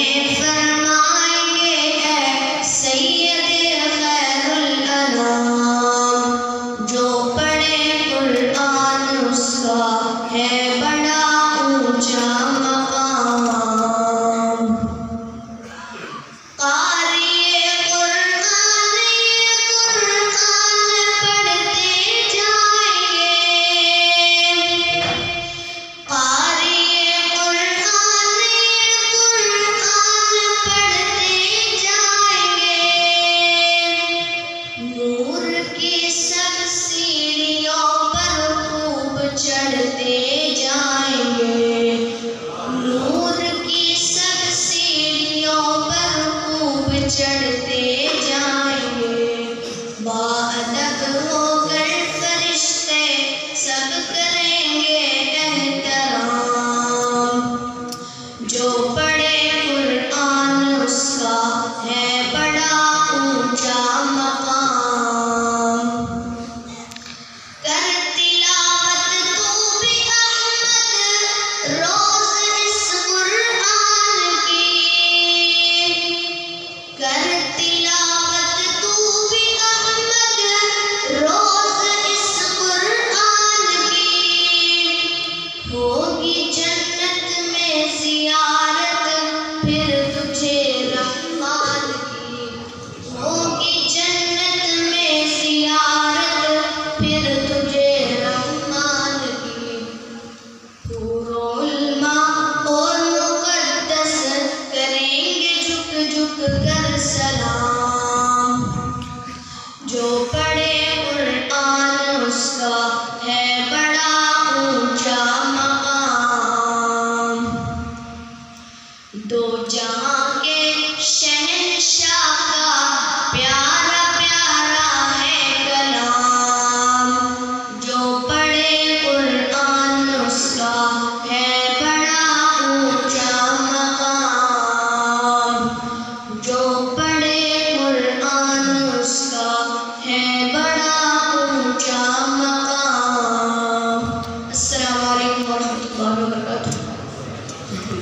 میں فرمائیں گے اے سید خیر الانام، جو پڑھے قرآن اس کا ہے بڑا اونچا مقام۔ قاری قرآن یہ قرآن پڑھتے جائیں گے، قاری قرآن یہ قرآن پڑھتے جائیں گے، نور کی سب سیڑھیوں پر خوب چڑھتے جائیں گے، نور کی سب سیڑھیوں پر خوب چڑھتے جائیں گے، باادب ہو کر فرشتے سب کریں گے احترام، جو پڑھے قرآن اس کا ہے بڑا اونچا مقام۔ کر تلاوت تو بھی احمد روز اس قرآن کی، کر تلاوت تو بھی احمد روز اس قرآن کی، ہوگی جنت میں زیارت پھر تجھے رحمان کی، ہوگی جنت میں زیارت پھر تجھے رحمان کی، حور و علماء اور مقدس کریں گے جھک جھک کر سلام، جو پڑھے قرآن اس کا ہے بڑا اونچا مقام۔ دو جہاں کے شہنشاہ کا پیارا